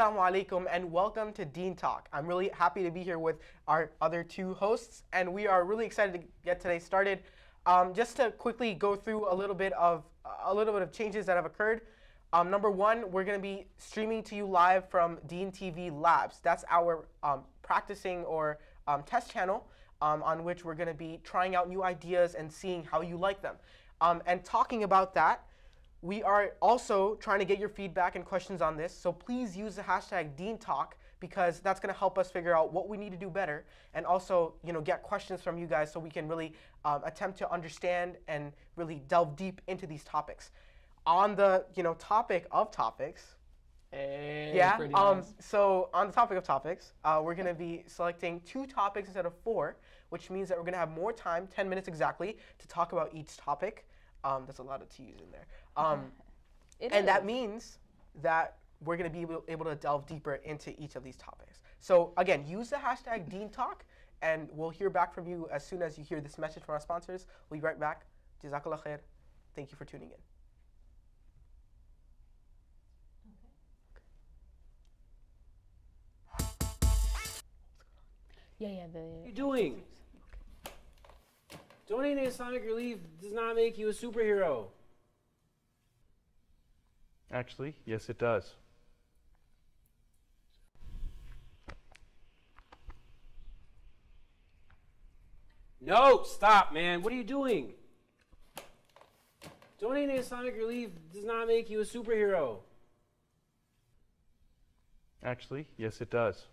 Assalamu alaikum and welcome to Deen Talk. I'm really happy to be here with our other two hosts, and we are really excited to get today started. Just to quickly go through a little bit of changes that have occurred. Number one, we're going to be streaming to you live from DeenTV Labs. That's our practicing or test channel on which we're going to be trying out new ideas and seeing how you like them. And talking about that, we are also trying to get your feedback and questions on this, so please use the hashtag DeenTalk because that's going to help us figure out what we need to do better, and also, get questions from you guys so we can really attempt to understand and really delve deep into these topics. On the topic of topics, so on the topic of topics, we're going to be selecting 2 topics instead of 4, which means that we're going to have more time, 10 minutes exactly, to talk about each topic. There's a lot of T's in there. That means that we're going to be able to delve deeper into each of these topics. So again, use the hashtag DeenTalk, and we'll hear back from you as soon as you hear this message from our sponsors. We'll be right back. Jazakallah khair. Thank you for tuning in. What are you doing? Donating Islamic relief does not make you a superhero. Actually, yes it does. No, stop, man. What are you doing? Donating Islamic relief does not make you a superhero. Actually, yes it does.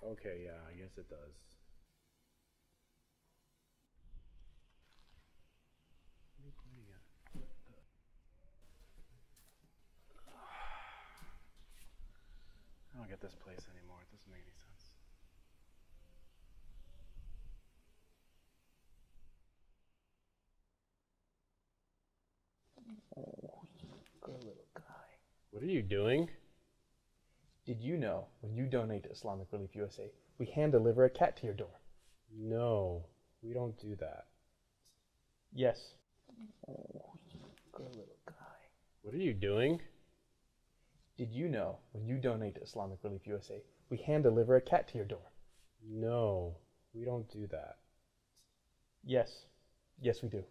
Okay, yeah, I guess it does. I don't get this place anymore. It doesn't make any sense. Oh, good little guy. What are you doing? Did you know when you donate to Islamic Relief USA, we hand deliver a cat to your door? No, we don't do that. Yes. Oh, good little guy. What are you doing? Did you know when you donate to Islamic Relief USA, we hand deliver a cat to your door? No, we don't do that. Yes. Yes, we do.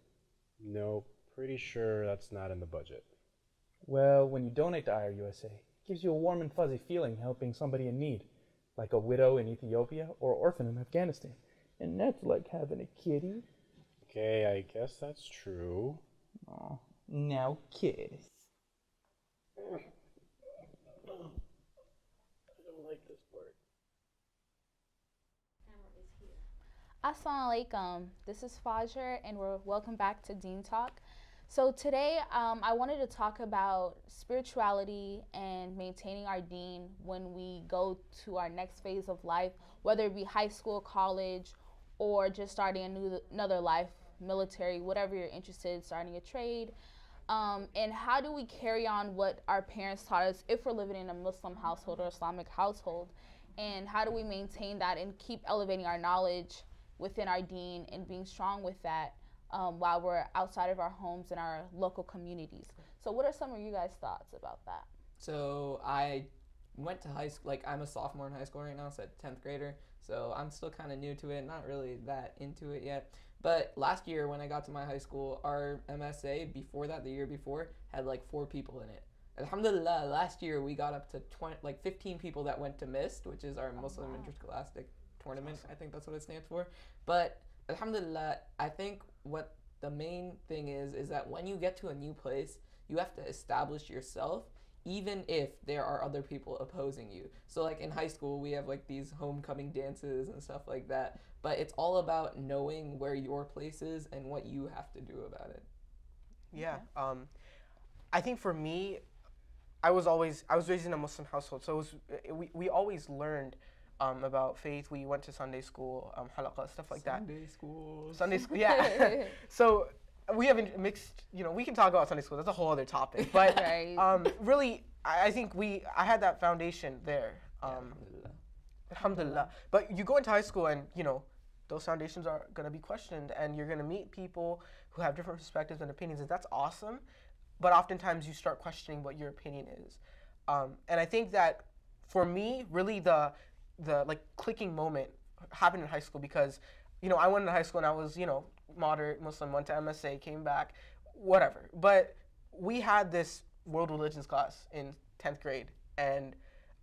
No, pretty sure that's not in the budget. Well, when you donate to IRUSA, it gives you a warm and fuzzy feeling helping somebody in need, like a widow in Ethiopia or an orphan in Afghanistan. And that's like having a kitty. Okay, I guess that's true. Aw, now kiss. Assalamu alaikum. This is Fajr, and welcome back to Deen Talk. So today, I wanted to talk about spirituality and maintaining our deen when we go to our next phase of life, whether it be high school, college, or just starting another life, military, whatever you're interested in, starting a trade. And how do we carry on what our parents taught us if we're living in a Muslim household or Islamic household? And how do we maintain that and keep elevating our knowledge within our deen and being strong with that while we're outside of our homes and our local communities? So what are some of you guys' thoughts about that? So I went to high school, I'm a sophomore in high school right now, so 10th grader. So I'm still kind of new to it, not really that into it yet. But last year when I got to my high school, our MSA before that, the year before, had 4 people in it. Alhamdulillah, last year we got up to 15 people that went to MIST, which is our Muslim Interscholastic Tournament. I think that's what it stands for. But alhamdulillah, I think what the main thing is that when you get to a new place, you have to establish yourself, even if there are other people opposing you. So in high school, we have these homecoming dances and stuff like that. But it's all about knowing where your place is and what you have to do about it. Yeah. I think for me, I was raised in a Muslim household, so we always learned about faith. We went to Sunday school, halaqah, stuff like that. Sunday school, yeah. So we haven't mixed, we can talk about Sunday school. That's a whole other topic. But really, I think I had that foundation there. Alhamdulillah. But you go into high school and, those foundations are going to be questioned, and you're going to meet people who have different perspectives and opinions, and that's awesome. But oftentimes you start questioning what your opinion is. And I think that for me, really the like clicking moment happened in high school because, I went to high school and I was, moderate Muslim, went to MSA, came back, whatever. But we had this world religions class in 10th grade, and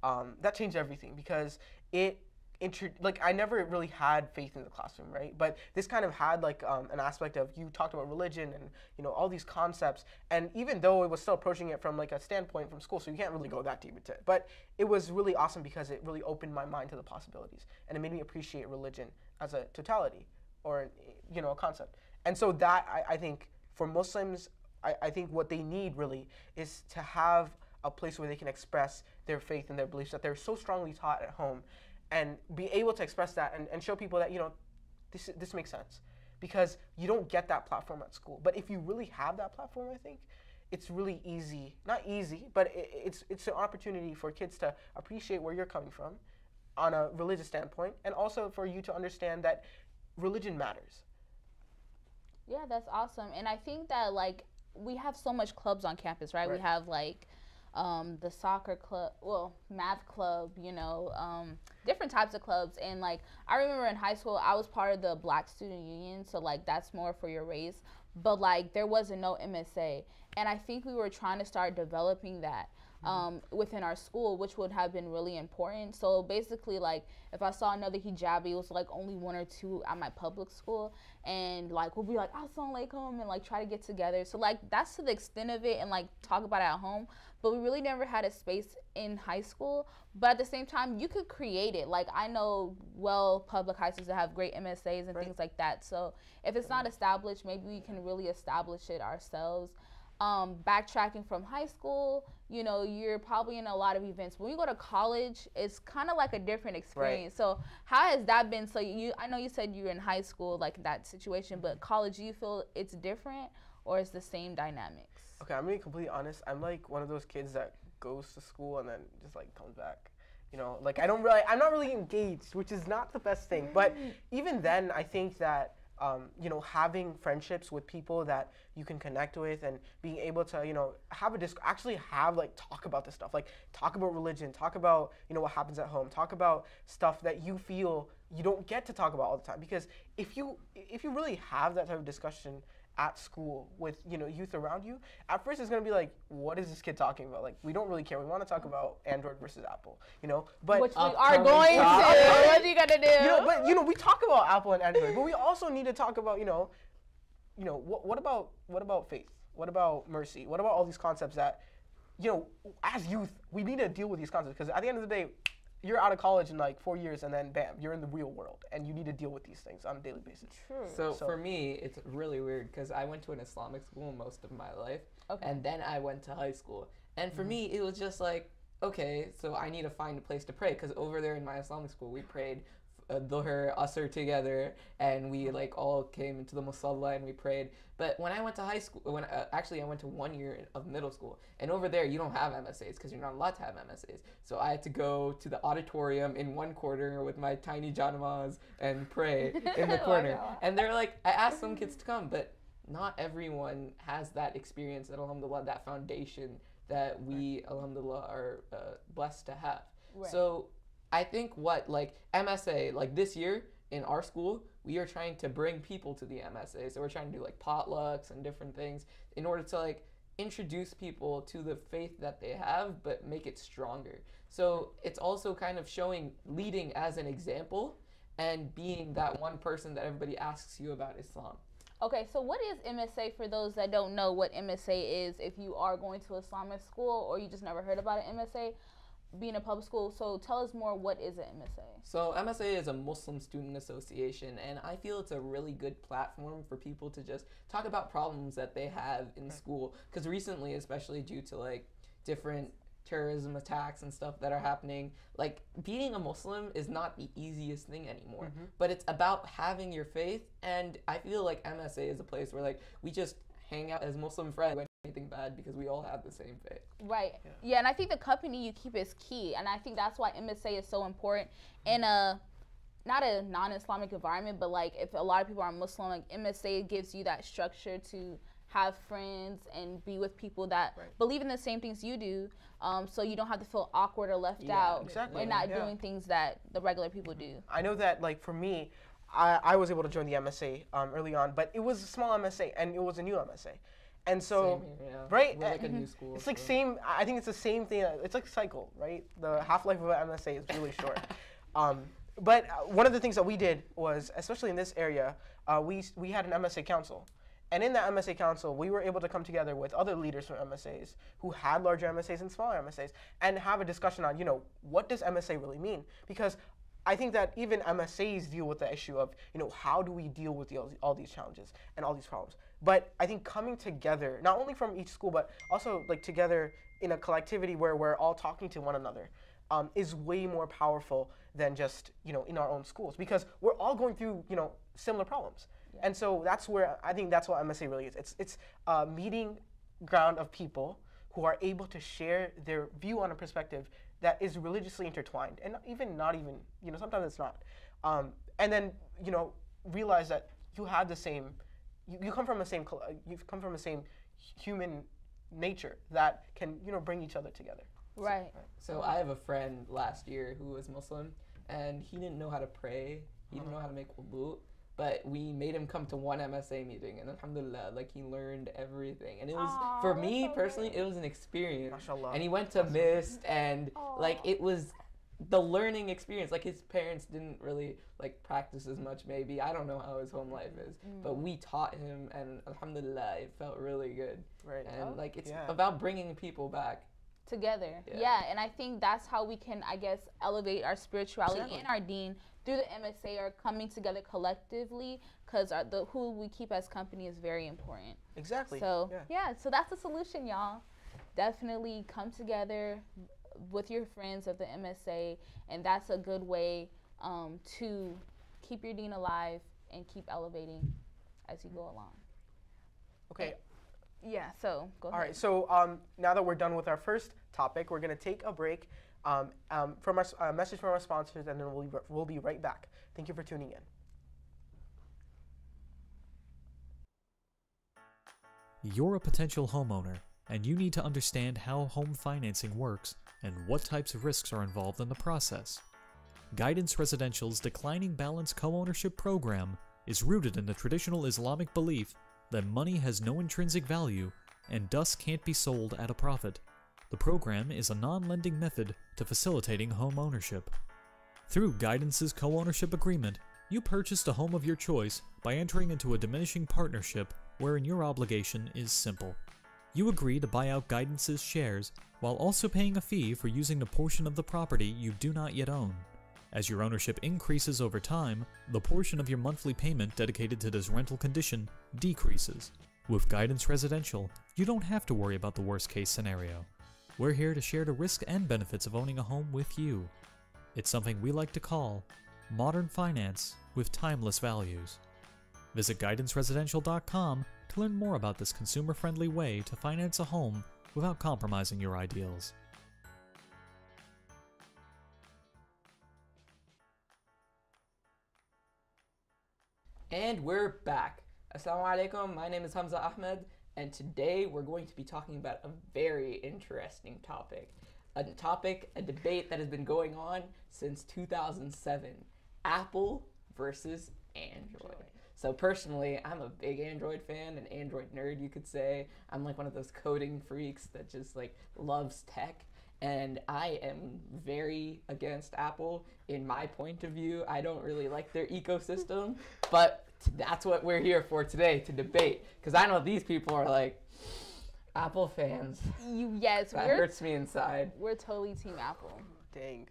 that changed everything because I never really had faith in the classroom, right? But this kind of had like an aspect of, you talked about religion and all these concepts, and even though it was still approaching it from like a standpoint from school, so you can't really go that deep into it, but it was really awesome because it really opened my mind to the possibilities, and it made me appreciate religion as a totality or a concept. And so that I think for Muslims, I think what they need really is to have a place where they can express their faith and their beliefs that they're so strongly taught at home, and be able to express that and show people that, this makes sense. Because you don't get that platform at school. But if you really have that platform, I think it's really easy, not easy, but it's an opportunity for kids to appreciate where you're coming from on a religious standpoint, and also for you to understand that religion matters. Yeah, that's awesome. And I think that like we have so much clubs on campus, right? We have like the soccer club, math club, different types of clubs. And like I remember in high school, I was part of the Black Student Union, so like that's more for your race. But like there wasn't no MSA, and I think we were trying to start developing that within our school, which would have been really important. So basically, like if I saw another hijabi, it was like only 1 or 2 at my public school, and like we'll be like assalamu alaikum and like try to get together. So like that's to the extent of it, and like talk about it at home. But we really never had a space in high school. But at the same time, you could create it. Like I know public high schools that have great MSAs and things like that. So if it's not established, maybe we can really establish it ourselves. Backtracking from high school, you're probably in a lot of events. When you go to college, it's kind of like a different experience. So how has that been? So I know you said you were in high school, like that situation, but college, do you feel it's different or it's the same dynamics? Okay, I'm gonna be completely honest. I'm like one of those kids that goes to school and then just like comes back. Like I'm not really engaged, which is not the best thing. But even then, I think that having friendships with people that you can connect with, and being able to actually have like talk about this stuff, like talk about religion, talk about what happens at home, talk about stuff that you feel you don't get to talk about all the time. Because if you really have that type of discussion at school with youth around you, at first it's going to be like, what is this kid talking about? Like, we don't really care. We want to talk about Android versus Apple, but which we are going to. What are you gonna do? But we talk about Apple and Android, but we also need to talk about what about faith? What about mercy? What about all these concepts that as youth we need to deal with these concepts? Because at the end of the day, you're out of college in like 4 years, and then bam, you're in the real world, and you need to deal with these things on a daily basis. True. So for me, it's really weird because I went to an Islamic school most of my life, and then I went to high school. And for me, it was just like, okay, so I need to find a place to pray, because over there in my Islamic school, we prayed Dhuhr, Asr together, and we like all came into the musalla and we prayed. But when I went to high school, I went to 1 year of middle school, and over there you don't have MSAs because you're not allowed to have MSAs. So I had to go to the auditorium in one corner with my tiny janamaz and pray in the corner. And they're like, I asked some kids to come, but not everyone has that experience, that alhamdulillah, that foundation that we alhamdulillah are blessed to have. Right. So I think like MSA, like this year in our school, we are trying to bring people to the MSA. So we're trying to do like potlucks and different things in order to like introduce people to the faith that they have, but make it stronger. So it's also kind of leading as an example and being that one person that everybody asks you about Islam. Okay, so what is MSA for those that don't know what MSA is? If you are going to Islamic school or you just never heard about an MSA, being a public school, so tell us more, what is an MSA? So MSA is a Muslim Student Association, and I feel it's a really good platform for people to just talk about problems that they have in school, because recently, especially due to like different terrorism attacks and stuff that are happening, like being a Muslim is not the easiest thing anymore, but it's about having your faith. And I feel like MSA is a place where like we just hang out as Muslim friends when anything bad, because we all have the same faith. Right. Yeah, and I think the company you keep is key, and I think that's why MSA is so important in not a non-Islamic environment, but like if a lot of people are Muslim, like MSA gives you that structure to have friends and be with people that Right. believe in the same things you do, so you don't have to feel awkward or left Yeah, out exactly. and not Yeah. doing things that the regular people do. I know that, like, for me, I was able to join the MSA early on, but it was a small MSA and it was a new MSA. And so, Same here, yeah. right? We're like a new school. It's like so- same. I think it's the same thing. It's like cycle, right? The half-life of an MSA is really short. But one of the things that we did was, especially in this area, we had an MSA council, and in that MSA council, we were able to come together with other leaders from MSAs who had larger MSAs and smaller MSAs, and have a discussion on, what does MSA really mean? Because I think that even MSAs deal with the issue of, how do we deal with all these challenges and all these problems? But I think coming together, not only from each school, but also like together in a collectivity where we're all talking to one another, is way more powerful than just, in our own schools, because we're all going through, similar problems. And so that's where I think that's what MSA really is. It's a meeting ground of people who are able to share their view on a perspective that is religiously intertwined, and not even, sometimes it's not. And then, realize that you have the same, you come from the same, you've come from the same human nature that can, bring each other together. Right. So I have a friend last year who was Muslim, and he didn't know how to pray. He didn't know how to make wudu. But we made him come to one MSA meeting, and alhamdulillah, like, he learned everything. And it was, for me personally, it was an experience. MashaAllah. And he went to mist, and like, it was the learning experience. Like, his parents didn't really like practice as much, maybe. I don't know how his home life is, but we taught him, and alhamdulillah, it felt really good. Right. And like, it's Yeah. about bringing people back. Together. Yeah. Yeah, and I think that's how we can, I guess, elevate our spirituality Exactly. and our deen through the MSA, or coming together collectively, because the who we keep as company is very important. Exactly. So yeah. so that's the solution, y'all. Definitely come together with your friends of the MSA, and that's a good way to keep your deen alive and keep elevating as you go along. Okay. Yeah, so go ahead. All right, so now that we're done with our first topic, we're going to take a break from a message from our sponsors, and then we'll be right back. Thank you for tuning in. You're a potential homeowner, and you need to understand how home financing works and what types of risks are involved in the process. Guidance Residential's Declining Balance Co-Ownership Program is rooted in the traditional Islamic belief that money has no intrinsic value and thus can't be sold at a profit. The program is a non-lending method to facilitating home ownership. Through Guidance's co-ownership agreement, you purchased a home of your choice by entering into a diminishing partnership wherein your obligation is simple. You agree to buy out Guidance's shares while also paying a fee for using the portion of the property you do not yet own. As your ownership increases over time, the portion of your monthly payment dedicated to this rental condition decreases. With Guidance Residential, you don't have to worry about the worst case scenario. We're here to share the risks and benefits of owning a home with you. It's something we like to call modern finance with timeless values. Visit guidanceresidential.com to learn more about this consumer-friendly way to finance a home without compromising your ideals. And we're back. Assalamu alaikum, my name is Hamza Ahmed, and today we're going to be talking about a very interesting topic. A debate that has been going on since 2007. Apple versus Android. So personally, I'm a big Android fan, an Android nerd, you could say. I'm like one of those coding freaks that just like loves tech. And I am very against Apple in my point of view. I don't really like their ecosystem, but that's what we're here for today, to debate. Because I know these people are like, Apple fans. Yes, That hurts me inside. we're totally Team Apple. Dang.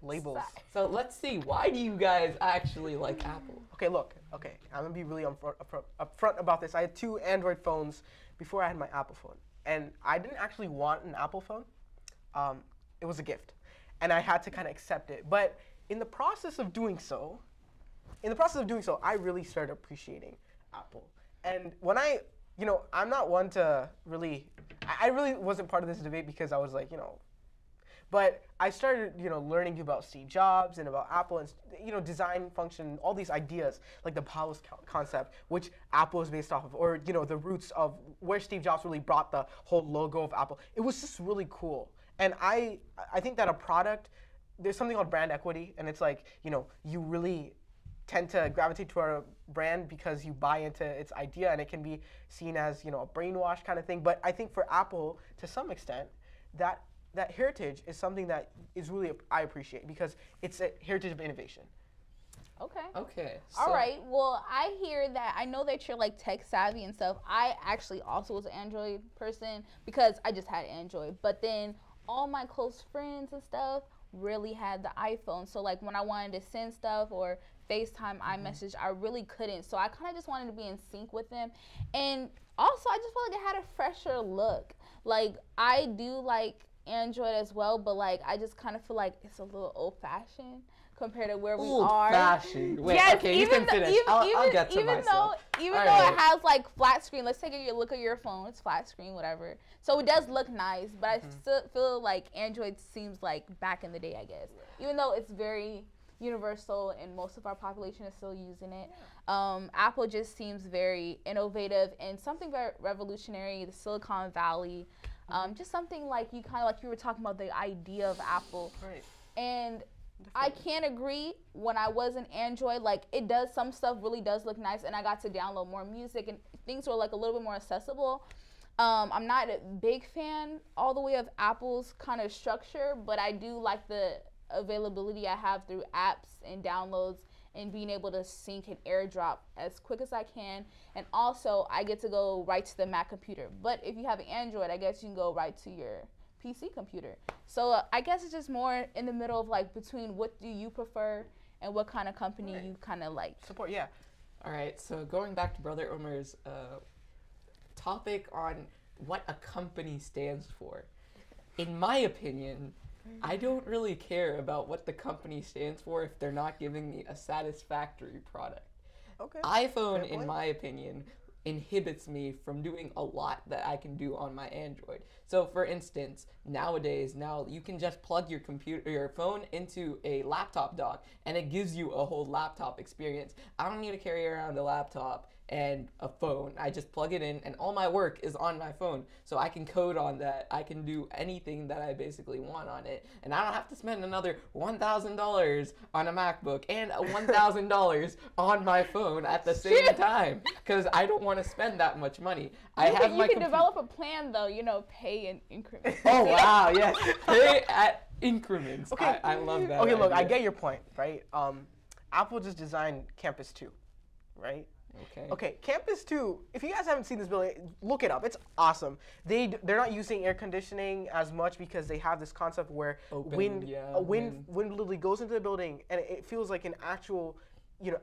Labels. So let's see, why do you guys actually like Apple? Okay, look. Okay, I'm going to be really upfront about this. I had two Android phones before I had my Apple phone. And I didn't actually want an Apple phone. It was a gift. And I had to kind of accept it. But in the process of doing so, I really started appreciating Apple. And when I'm not one to really, I really wasn't part of this debate because I was like, But I started, learning about Steve Jobs and about Apple and, design function, all these ideas, like the Palos concept, which Apple is based off of, or, the roots of where Steve Jobs really brought the whole logo of Apple. It was just really cool. And I think that a product, there's something called brand equity, and it's like, you really tend to gravitate to a brand because you buy into its idea, and it can be seen as, a brainwash kind of thing. But I think for Apple, to some extent, that heritage is something that is really, I appreciate, because it's a heritage of innovation. Okay. Okay. All right. Well, I hear that. I know that you're like tech savvy and stuff. I actually also was an Android person because I just had Android. But then all my close friends and stuff really had the iPhone. So like when I wanted to send stuff or FaceTime, iMessage, I really couldn't. So I kind of just wanted to be in sync with them. And also I just felt like it had a fresher look. Like I do like Android as well, but like I just kind of feel like it's a little old-fashioned compared to where we are. Old-fashioned. Wait, yes, okay, you can finish. I'll get to myself. Even though it has like flat screen, let's take a look at your phone. It's flat screen, whatever. So it does look nice, but I still feel like Android seems like back in the day, I guess. Even though it's very universal and most of our population is still using it. Apple just seems very innovative and something very revolutionary, the Silicon Valley. Just something like you were talking about the idea of Apple. Right. And I can't agree. When I was in Android, like some stuff really does look nice, and I got to download more music and things were like a little bit more accessible. I'm not a big fan all the way of Apple's kind of structure, but I do like the availability I have through apps and downloads and being able to sync and airdrop as quick as I can. And also I get to go right to the Mac computer. But if you have an Android, I guess you can go right to your PC computer. So I guess it's just more in the middle of like between what do you prefer and what kind of company you kind of like. Support, yeah. All right, so going back to Brother Omar's topic on what a company stands for. In my opinion, I don't really care about what the company stands for if they're not giving me a satisfactory product. Okay. iPhone, in my opinion, inhibits me from doing a lot that I can do on my Android. So for instance, nowadays, you can just plug your phone into a laptop dock and it gives you a whole laptop experience. I don't need to carry around a laptop and a phone. I just plug it in and all my work is on my phone. So I can code on that. I can do anything that I basically want on it. And I don't have to spend another $1,000 on a MacBook and $1,000 on my phone at the same time because I don't want to spend that much money. You can develop a plan though, pay in increments. Oh wow, yes. Pay at increments. Okay. I love that. Okay, look, idea. I get your point, right? Apple just designed Campus 2, right? Okay, Campus 2, if you guys haven't seen this building, look it up. It's awesome. They're not using air conditioning as much because they have this concept where wind literally goes into the building and it feels like an actual,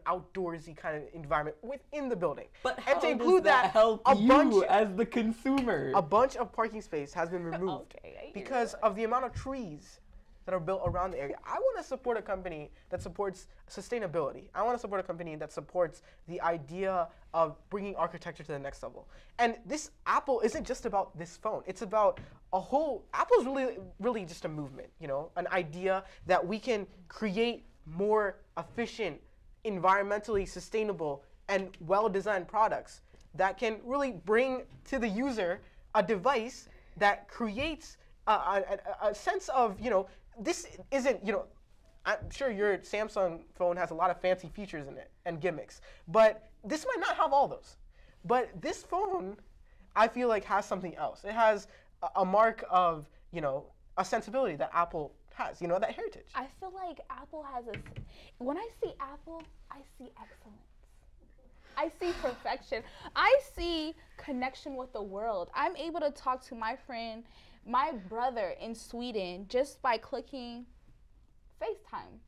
outdoorsy kind of environment within the building. But and how to include does that help you as the consumer? A bunch of parking space has been removed because of the amount of trees that are built around the area. I want to support a company that supports sustainability. I want to support a company that supports the idea of bringing architecture to the next level. And this Apple isn't just about this phone. It's about a whole, Apple's really just a movement, an idea that we can create more efficient, environmentally sustainable, and well-designed products that can really bring to the user a device that creates a sense of, this isn't, I'm sure your Samsung phone has a lot of fancy features in it and gimmicks, but this might not have all those. But this phone, I feel like, has something else. It has a mark of, a sensibility that Apple has, that heritage. I feel like Apple has when I see Apple, I see excellence. I see perfection. I see connection with the world. I'm able to talk to my brother in Sweden just by clicking FaceTime.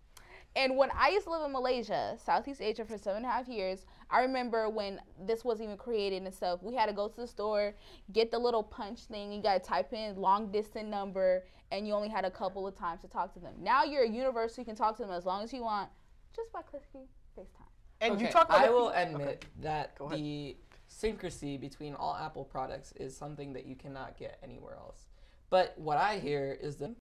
And when I used to live in Malaysia, Southeast Asia, for 7.5 years, I remember when this was even created and stuff, we had to go to the store, get the little punch thing, you gotta type in long distance number, and you only had a couple of times to talk to them. Now you're a universal, you can talk to them as long as you want, just by clicking FaceTime. And you talk about I will admit that the syncrasy between all Apple products is something that you cannot get anywhere else. But what I hear is that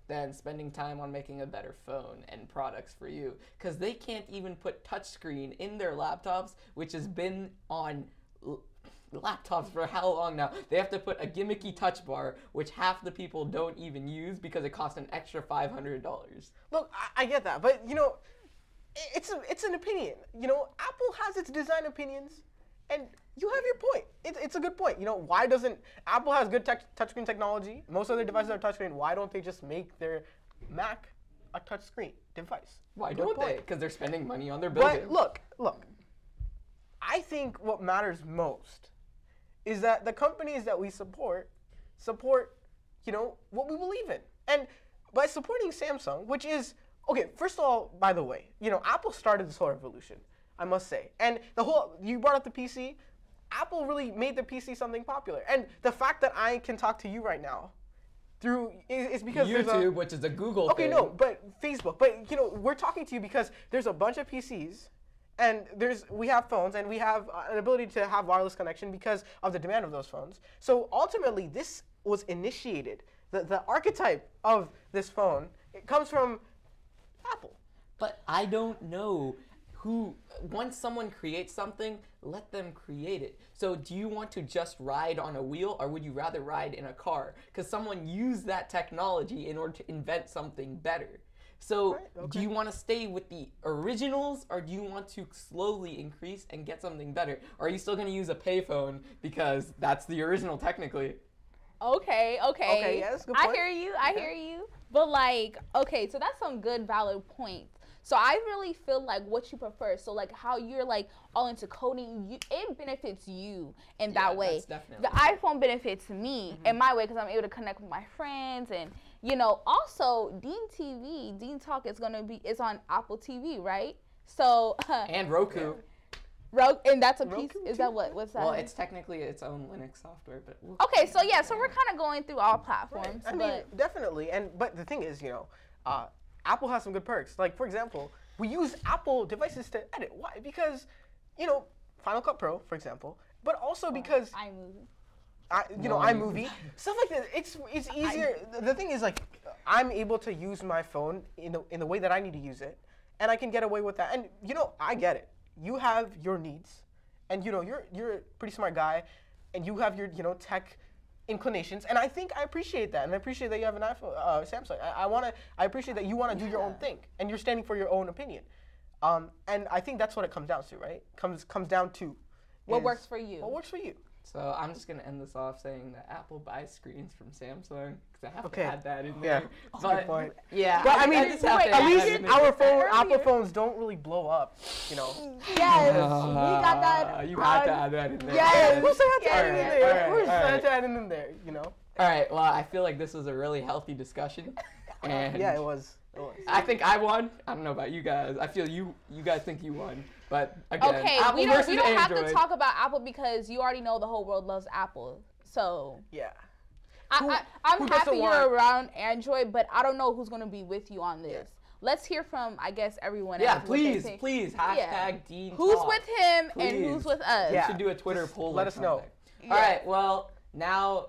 than spending time on making a better phone and products for you, because they can't even put touchscreen in their laptops, which has been on laptops for how long now? They have to put a gimmicky touch bar, which half the people don't even use because it costs an extra $500. Look, I get that, but you know, it's an opinion. You know, Apple has its design opinions, and you have your point. It's a good point. You know, why doesn't Apple has good touchscreen technology? Most other devices are touchscreen. Why don't they just make their Mac a touchscreen device? Why Good don't point. they? Because they're spending money on their building. But look. I think what matters most is that the companies that we support, you know, what we believe in. And by supporting Samsung, which is, okay, first of all, by the way, you know, Apple started this whole revolution, I must say. And you brought up the PC, Apple really made the PC something popular. And the fact that I can talk to you right now is because YouTube, which is a Google thing. Okay, no, but Facebook. But, you know, we're talking to you because there's a bunch of PCs, and we have phones, and we have an ability to have wireless connection because of the demand of those phones. So ultimately, this was initiated. The archetype of this phone, it comes from Apple. But I don't know who, once someone creates something, let them create it. So do you want to just ride on a wheel, or would you rather ride in a car? Because someone used that technology in order to invent something better. So do you want to stay with the originals, or do you want to slowly increase and get something better? Or are you still going to use a payphone because that's the original technically? Okay, yeah, that's a good point. I hear you. But like, okay, so that's some good valid points. So I really feel like what you prefer. So like how you're like all into coding, it benefits you in that way. Definitely. The iPhone benefits me in my way because I'm able to connect with my friends, and you know, also DeenTV, Deen Talk is on Apple TV, right? So And Roku. And that's a piece. Roku Is that what's that? Well, it's technically its own Linux software, but okay. So yeah, so we're kind of going through all platforms. I mean, definitely. But the thing is, you know, Apple has some good perks. Like, for example, we use Apple devices to edit. Why? Because, you know, Final Cut Pro, for example, but also because iMovie, stuff like that. It's easier. The thing is, like, I'm able to use my phone in the way that I need to use it, and I can get away with that. And you know, I get it. You have your needs, and you know, you're a pretty smart guy, and you have your tech inclinations, and I think I appreciate that, and I appreciate that you have an iPhone, Samsung. I appreciate that you want to do your own thing, and you're standing for your own opinion. And I think that's what it comes down to, right? Comes down to what works for you. What works for you. So I'm just gonna end this off saying that Apple buys screens from Samsung, because I have Okay. to add that in Yeah. there. That's a good point. Yeah, But I mean, just have to at add least that in there. Apple phones don't really blow up, you know. Yes, we got that. You had to add that in there. Yes. Of course I had to add it in there. Alright, Of course I alright. had to add it in there, you know. All right. Well, I feel like this was a really healthy discussion, and Yeah, it was. I think I won. I don't know about you guys. I feel you guys think you won, but again, Okay, Apple we don't versus have Android. to talk about Apple because you already know the whole world loves Apple. So Yeah. I'm who doesn't happy want- you're around Android, but I don't know who's gonna be with you on this. Let's hear from, I guess, everyone Yeah, else. what they think. please. Hashtag Dean Who's Talk. with him and Please. who's with us? We Yeah. should do a Twitter poll. let or us know. something. All right. Well, now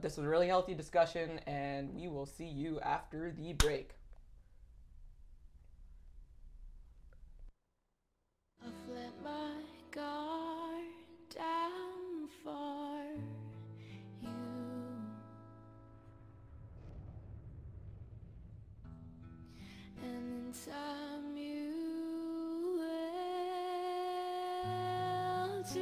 this was a really healthy discussion, and we will see you after the break. I've let my guard down for you, and in time you will too.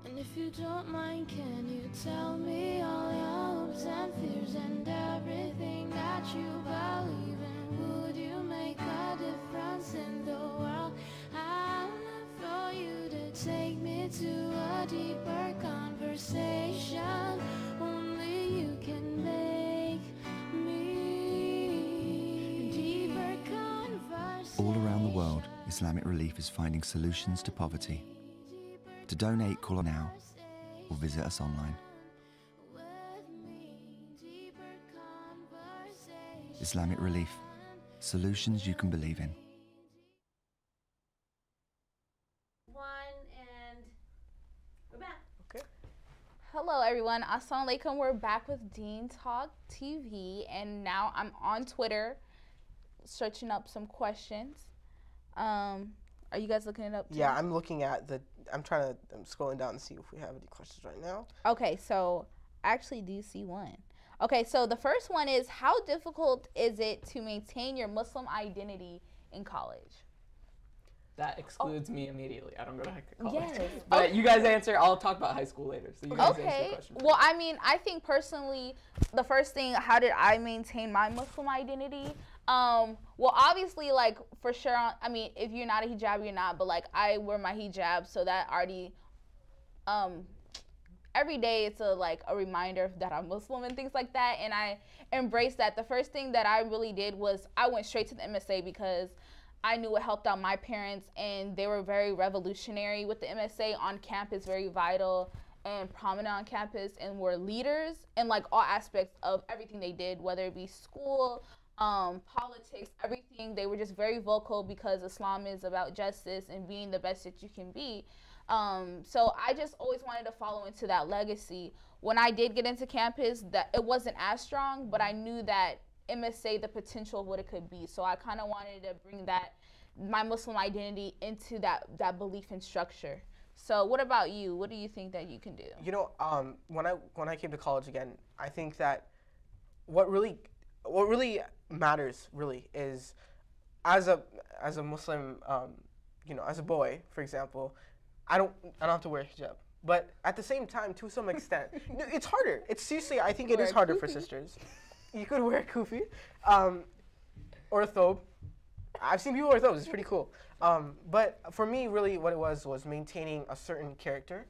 And if you don't mind, can you tell me all your hopes and fears and everything that you believe in? Would you make a difference in the world? I'd love for you to take me to a deeper conversation. Only you can make me deeper conversation. All around the world, Islamic Relief is finding solutions to poverty. To donate, call now or visit us online. Islamic Relief. Solutions you can believe in. One, and we're back. Okay. Hello everyone, Assalamu alaikum. We're back with DeenTV, and now I'm on Twitter searching up some questions. Are you guys looking it up too? Yeah, I'm looking at I'm scrolling down to see if we have any questions right now. Okay, so I actually do see one. Okay, so the first one is, how difficult is it to maintain your Muslim identity in college? That excludes me immediately. I don't go to college. Yes. But you guys answer. I'll talk about high school later. So you guys answer the question. Well, I mean, I think personally, the first thing, how did I maintain my Muslim identity? Well, obviously, like, for sure, I mean, if you're not a hijab, you're not, but, like, I wear my hijab, so that already, every day it's a reminder that I'm Muslim and things like that, and I embrace that. The first thing that I really did was I went straight to the MSA because I knew it helped out my parents, and they were very revolutionary with the MSA on campus, very vital and prominent on campus, and were leaders in like all aspects of everything they did, whether it be school, politics, everything. They were just very vocal because Islam is about justice and being the best that you can be. So I just always wanted to follow into that legacy. When I did get into campus, that it wasn't as strong, but I knew that MSA, the potential of what it could be. So I kind of wanted to bring my Muslim identity into that belief and structure. So what about you? What do you think that you can do? You know, when I came to college again, I think that what really matters really is as a Muslim, you know, as a boy, for example, I don't have to wear hijab. But at the same time, to some extent, it's harder. It's seriously, I think it is harder for sisters. You could wear a kufi, or a thobe. I've seen people wear thobes. It's pretty cool. But for me, really, what it was maintaining a certain character,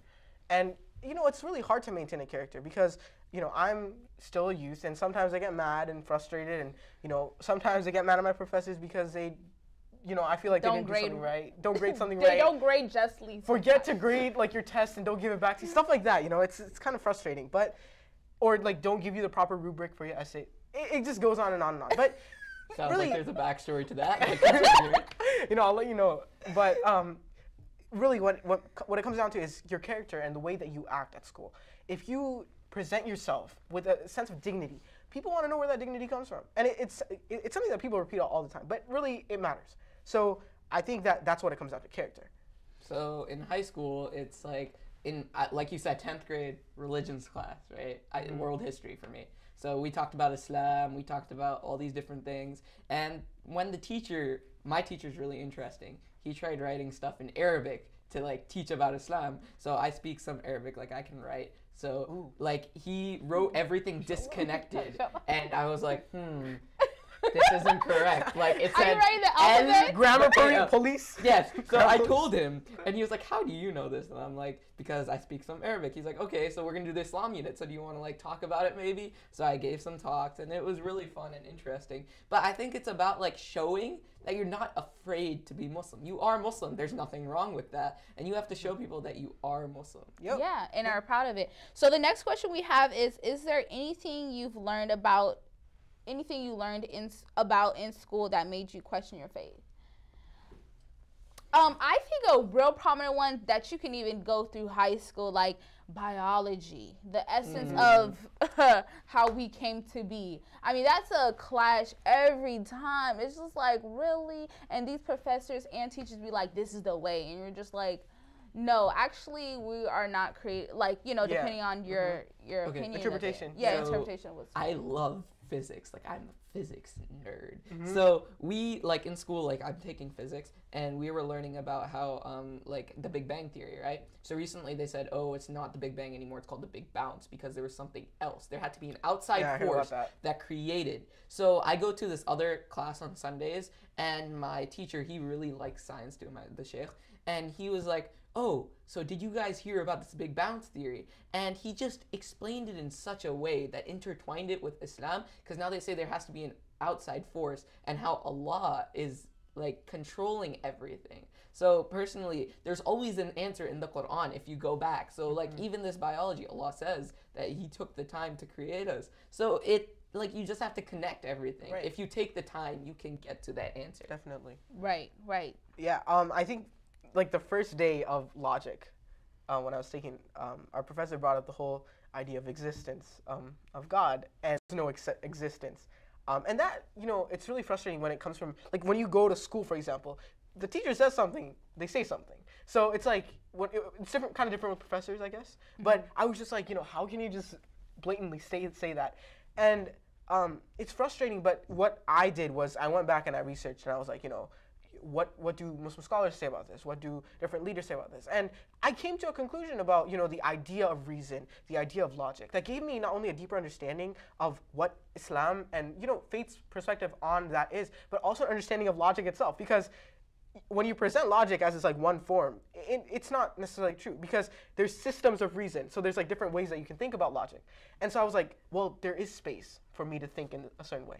and you know, it's really hard to maintain a character because you know I'm still a youth, and sometimes I get mad and frustrated, and you know, sometimes I get mad at my professors because they, you know, I feel like they didn't do something right. Don't grade something right. They don't grade justly. Forget to grade like your test and don't give it back to you. Stuff like that. You know, it's kind of frustrating, but. Or like don't give you the proper rubric for your essay. It just goes on and on and on. But sounds really, like there's a backstory to that. You know, I'll let you know. But really, what it comes down to is your character and the way that you act at school. If you present yourself with a sense of dignity, people want to know where that dignity comes from, and it's something that people repeat all the time. But really, it matters. So I think that's what it comes down to, character. So in high school, it's like. Like you said, 10th grade religions class, right? World history for me. So we talked about Islam, we talked about all these different things. And when my teacher's really interesting. He tried writing stuff in Arabic to like teach about Islam. So I speak some Arabic, like I can write. So like he wrote everything disconnected. And I was like, this isn't correct. Like it said grammar police. Yes. So I told him, and he was like, "How do you know this?" And I'm like, "Because I speak some Arabic." He's like, "Okay, so we're gonna do the Islam unit. So do you want to like talk about it maybe?" So I gave some talks, and it was really fun and interesting. But I think it's about like showing that you're not afraid to be Muslim. You are Muslim. There's nothing wrong with that, and you have to show people that you are Muslim. Yep. Yeah, and are proud of it. So the next question we have is there anything you've learned about? Anything you learned in school that made you question your faith? I think a real prominent one that you can even go through high school, like biology, the essence of how we came to be. I mean, that's a clash every time. It's just like, really? And these professors and teachers be like, this is the way. And you're just like, no, actually, we are not like, you know, depending on your opinion. Interpretation. Interpretation was. I love physics. Like I'm a physics nerd. So we like in school, like I'm taking physics, and we were learning about how like the Big Bang Theory, right? So recently they said, oh, it's not the Big Bang anymore. It's called the Big Bounce because there was something else. There had to be an outside force that created. So I go to this other class on Sundays, and my teacher, he really likes science too, the sheikh, and he was like, oh, so did you guys hear about this Big Bounce theory? And he just explained it in such a way that intertwined it with Islam, because now they say there has to be an outside force and how Allah is like controlling everything. So personally, there's always an answer in the Quran if you go back. So like even this biology, Allah says that he took the time to create us. So it like you just have to connect everything. Right. If you take the time, you can get to that answer. Definitely. Right. Yeah, I think like the first day of logic, when I was taking, our professor brought up the whole idea of existence of God, and there's no existence. And that, you know, it's really frustrating when it comes from, like, when you go to school, for example, the teacher says something, they say something. So it's like, it's different, kind of different with professors, I guess. But I was just like, you know, how can you just blatantly say that? And it's frustrating, but what I did was I went back and I researched, and I was like, you know, what do Muslim scholars say about this? What do different leaders say about this? And I came to a conclusion about, you know, the idea of reason, the idea of logic. That gave me not only a deeper understanding of what Islam and, you know, faith's perspective on that is, but also an understanding of logic itself. Because when you present logic as this like one form, it's not necessarily true, because there's systems of reason. So there's like different ways that you can think about logic. And so I was like, well, there is space for me to think in a certain way.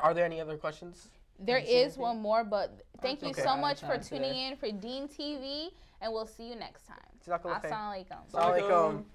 Are there any other questions? There is one more, but thank you Okay. so much for tuning in for DeenTV, and we'll see you next time. Jazakallah khair. Assalamu alaikum. Assalamu alaikum.